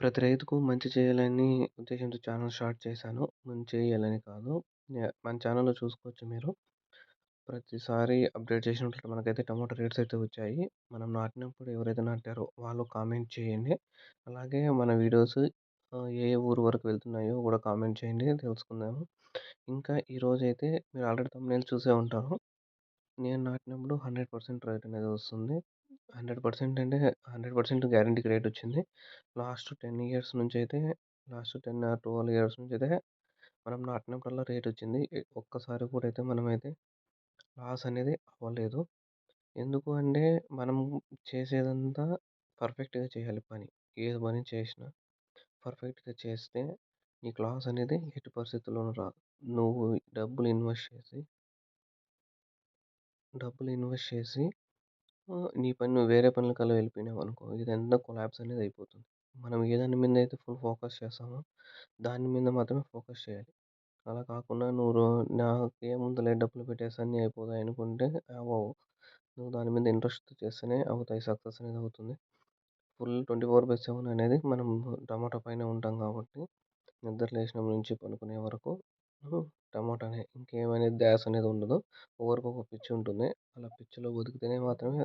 ప్రతి రైతుకు మంచి చేయాలని ఉద్దేశంతో ఛానల్ స్టార్ట్ చేశాను. మంచి చేయాలని కాదు. మన ఛానల్‌లో చూసుకోవచ్చు మీరు. ప్రతిసారి అప్డేట్ చేసినట్లు మనకైతే టమాటో రేట్స్ అయితే వచ్చాయి. మనం నాటినప్పుడు ఎవరైతే నాటారో వాళ్ళు కామెంట్ చేయండి. అలాగే మన వీడియోస్ ఏ ఏ ఊరు వరకు వెళ్తున్నాయో కూడా కామెంట్ చేయండి తెలుసుకుందాము. ఇంకా ఈరోజైతే మీరు ఆల్రెడీ థంబ్‌నెయిల్ చూసే ఉంటారు. నేను నాటినప్పుడు 100% రేట్ అనేది వస్తుంది. 100% అంటే 100% గ్యారంటీకి రేట్ వచ్చింది. లాస్ట్ 10 ఇయర్స్ నుంచైతే లాస్ట్ 10 ఆర్ 12 ఇయర్స్ నుంచైతే మనం నాటినప్పుడల్లా రేట్ వచ్చింది. ఒక్కసారి కూడా అయితే మనమైతే లాస్ అనేది అవ్వలేదు. ఎందుకు అంటే మనం చేసేదంతా పర్ఫెక్ట్‌గా చేయాలి పని. ఏది పని చేసినా పర్ఫెక్ట్‌గా చేస్తే నీకు లాస్ అనేది ఎట్టి పరిస్థితుల్లోనూ రాదు. నువ్వు డబ్బులు ఇన్వెస్ట్ చేసి డబ్బులు ఇన్వెస్ట్ చేసి నీ పని నువ్వు వేరే పనులకల్లా వెళ్ళిపోయినావనుకో, ఇదంతా కొలాప్స్ అనేది అయిపోతుంది. మనం ఏ దాని మీద అయితే ఫుల్ ఫోకస్ చేస్తామో, దాని మీద మాత్రమే ఫోకస్ చేయాలి. అలా కాకుండా నువ్వు నాకేముందిలే డబ్బులు పెట్టేస్తే అన్నీ అయిపోతాయి అనుకుంటే అవ్వవు. నువ్వు దాని మీద ఇంట్రెస్ట్‌తో చేస్తేనే అవుతాయి. సక్సెస్ అనేది అవుతుంది. ఫుల్ 24/7 అనేది మనం టమాటా పైనే ఉంటాం కాబట్టి, నిద్ర లేచినప్పటి నుంచి పనుకునే వరకు హ్మ్. టమాటానే. ఇంకేమనేది ధ్యాస అనేది ఉండదు. ఒకరికొక పిచ్చి ఉంటుంది. అలా పిచ్చిలో బతికితేనే మాత్రమే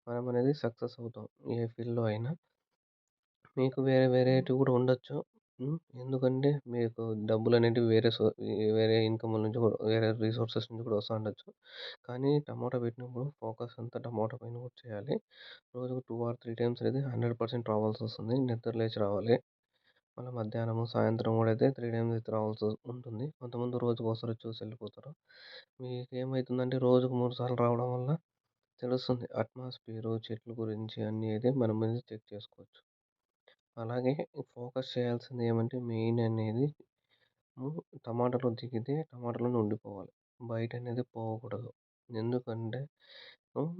మనం అనేది సక్సెస్ అవుతాం. ఏ ఫీల్డ్‌లో అయినా. మీకు వేరే వేరేటివి కూడా ఉండొచ్చు. ఎందుకంటే మీకు డబ్బులనేటివి వేరే ఇన్‌కముల నుంచి కూడా వేరే రిసోర్సెస్ నుంచి కూడా వస్తా ఉండొచ్చు. కానీ టమాటా పెట్టినప్పుడు ఫోకస్ అంతా టమాటా పైన కూడా చేయాలి. రోజుకు 2 ఆర్ 3 టైమ్స్ అనేది 100% రావాల్సొస్తుంది. నిద్ర లేచి రావాలి. మళ్ళా మధ్యాహ్నము, సాయంత్రం కూడా అయితే 3 టైమ్స్ అయితే రావాల్సి ఉంటుంది. కొంతమంది రోజుకొకసారి చూసి వెళ్ళిపోతారు. మీకేమైతుందంటే రోజుకు 3 సార్లు రావడం వల్ల తెలుస్తుంది. అట్మాస్ఫియరు, చెట్ల గురించి అన్నీ అయితే మనం అనేది చెక్ చేసుకోవచ్చు. అలాగే ఫోకస్ చేయాల్సింది ఏమంటే మెయిన్ అనేది టమాటాలో దిగితే టమాటాలోనే ఉండిపోవాలి. బయటనేది పోకూడదు. ఎందుకంటే హ్మ్,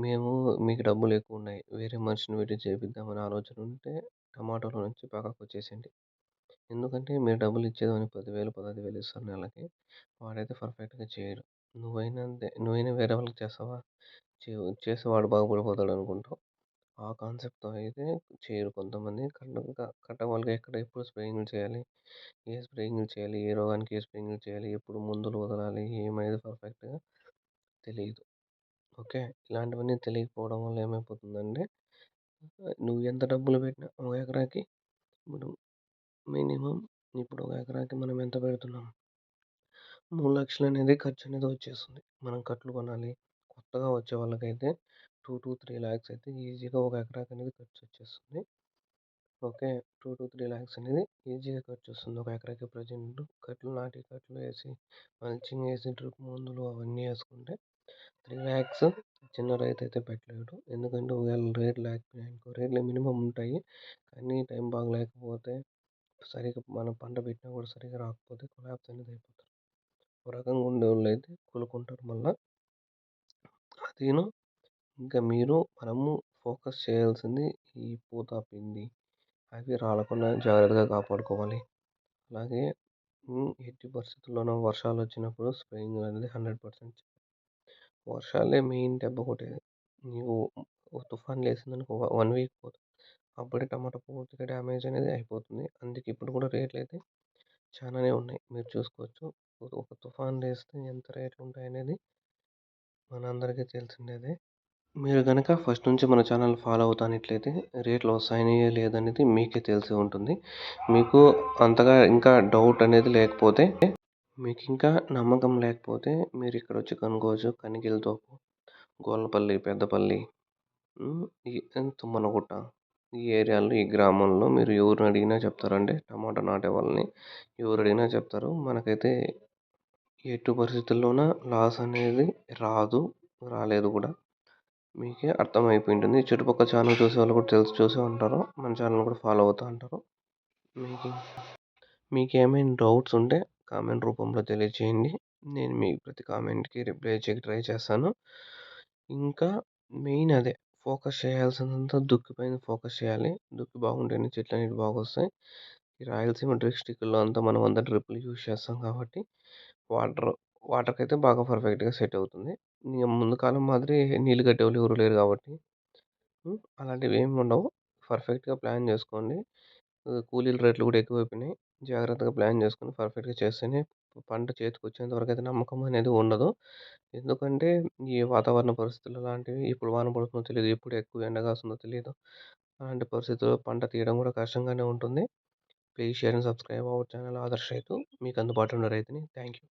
మేము మీకు డబ్బులెక్కువున్నాయి. వేరే మనిషిని పెట్టి చేపిద్దామనే ఆలోచన ఉంటే టమాటాలో నుంచి పక్కకొచ్చేసేయండి. ఎందుకంటే మీరు డబ్బులిచ్చేది వానికి 10,000, 15,000 ఇస్తారు నెలకి. వాడైతే పర్ఫెక్ట్‌గా చేయడు. నువ్వైనా అంతే. నువ్వైనా వేరే వాళ్ళకి చేస్తావా? చేసి వాడు బాగుపడిపోతాడనుకుంటావు. ఆ కాన్సెప్ట్‌తో అయితే చేయరు కొంతమంది. కట్టవాళ్ళకి ఎక్కడ ఎప్పుడు స్ప్రేయింగులు చేయాలి, ఏ స్ప్రేయింగులు చేయాలి, ఏ రోగానికి ఏ స్ప్రేయింగులు చేయాలి, ఎప్పుడు మందులు వదలాలి ఏమనేది పర్ఫెక్ట్‌గా తెలీదు. ఓకే. ఇలాంటివన్నీ తెలియకపోవడం వల్ల ఏమైపోతుందంటే నువ్వు ఎంత డబ్బులు పెట్టినా ఒక ఎకరాకి ఇప్పుడు మినిమమ్ ఇప్పుడు ఒక ఎకరాకి మనం ఎంత పెడుతున్నాం? 3,00,000 అనేది ఖర్చనేది వచ్చేస్తుంది. మనం కట్లు కొనాలి. కొత్తగా వచ్చే వాళ్ళకైతే 2-3 లాక్స్ అయితే ఈజీగా ఒక ఎకరాకనేది ఖర్చొచ్చేస్తుంది. ఓకే. 2-3 లాక్స్ అనేది ఈజీగా ఖర్చొస్తుంది. ఒక ఎకరాకి ప్రెజెంట్ కట్లు ఏసి, మల్చింగ్ ఏసి, డ్రిప్ మందులు అవన్నీ ఏసుకుంటే 3 లాక్స్ చిన్న రైతైతే పెట్టలేడు. ఎందుకంటే ఒకవేళ రేట్ లేకపోయినాయనుకో రేట్లు మినిమమ్ ఉంటాయి. కానీ టైం బాగలేకపోతే సరిగ్గా మనం పంట పెట్టినా కూడా సరిగ్గా రాకపోతే కొలాప్స్ అనేది అయిపోతారు. ఒక రకంగా ఉండేవాళ్ళైతే కోలుకుంటారు మళ్ళా. అదీను ఇంకా మనము ఫోకస్ చేయాల్సింది ఈ పూత, పిండి అవి రాలకుండా జాగ్రత్తగా కాపాడుకోవాలి. అలాగే ఎట్టి పరిస్థితుల్లోనూ వర్షాలొచ్చినప్పుడు స్ప్రేయింగ్ అనేది 100% వర్షాలే మెయిన్ దెబ్బ కొట్టేది. నీవు తుఫాన్ లేసిందనుకో 1 వీక్ పోతుంది. అప్పుడే టమాటా పూర్తిగా డ్యామేజ్ అనేది అయిపోతుంది. అందుకే ఇప్పుడు కూడా రేట్లయితే చాలానే ఉన్నాయి. మీరు చూసుకోవచ్చు. ఒక తుఫాన్ లేస్తే ఎంత రేట్లుంటాయనేది మనందరికీ తెలిసిండేదే. మీరు గనక ఫస్ట్ నుంచి మన ఛానల్ ఫాలో అవుతానట్లయితే రేట్లు వస్తాయో లేదనేది మీకే తెలిసి ఉంటుంది. మీకు అంతగా ఇంకా డౌట్ అనేది లేకపోతే మీకింకా నమ్మకం లేకపోతే మీరిక్కడొచ్చి కనుక్కోవచ్చు. కనిగిరితోపు, గోళ్ళపల్లి, పెద్దపల్లి ఈ తుమ్మనగుట్ట ఈ ఏరియాలో ఈ గ్రామంలో మీరు ఎవరిని అడిగినా చెప్తారు. అంటే టమాటా నాటే వాళ్ళని ఎవరడిగినా చెప్తారు. మనకైతే ఎట్టి పరిస్థితుల్లోన లాస్ అనేది రాదు. రాలేదు కూడా. మీకే అర్థమైపోయి ఉంటుంది. చుట్టుపక్కల ఛానల్ చూసేవాళ్ళు కూడా చూసే ఉంటారు. మన ఛానల్ కూడా ఫాలో అవుతా ఉంటారు. మీకు మీకేమైనా డౌట్స్ ఉంటే కామెంట్ రూపంలో తెలియజేయండి. నేను మీ ప్రతి కామెంట్‌కి రిప్లై ఇచ్చేకి ట్రై చేస్తాను. ఇంకా మెయిన్ అదే ఫోకస్ చేయాల్సిందంతా దుక్కి పైన ఫోకస్ చేయాలి. దుక్కి బాగుంటేనే చెట్లనేవి బాగొస్తాయి. ఈ రాయలసీమ డిస్ట్రిక్ట్‌లో అంతా మనం అంతా డ్రిప్పులు యూజ్ చేస్తాం కాబట్టి వాటర్ వాటర్‌కైతే బాగా పర్ఫెక్ట్‌గా సెట్ అవుతుంది. ఇంక ముందు కాలం మాదిరి నీళ్ళు కట్టేవాళ్ళు ఎవరు లేరు కాబట్టి అలాంటివి ఏమి ఉండవు. పర్ఫెక్ట్‌గా ప్లాన్ చేసుకోండి. కూలీల రేట్లు గూడా ఎక్కువైపోయినాయి. జాగ్రత్తగా ప్లాన్ చేసుకొని పర్ఫెక్ట్‌గా చేస్తేనే పంట చేతికొచ్చేంత వరకైతే నమ్మకం అనేది ఉండదు. ఎందుకంటే ఈ వాతావరణ పరిస్థితులు అలాంటివి ఎప్పుడు వాన పడుతుందో తెలీదు. ఎప్పుడు ఎక్కువ ఎండ కాస్తుందో తెలీదు. అలాంటి పరిస్థితుల్లో పంట తీయడం గూడా కష్టంగానే ఉంటుంది. Please share and subscribe our channel Adarsh రైతు. మీకు అందుబాటులో ఉన్న రైతుని. Thank you.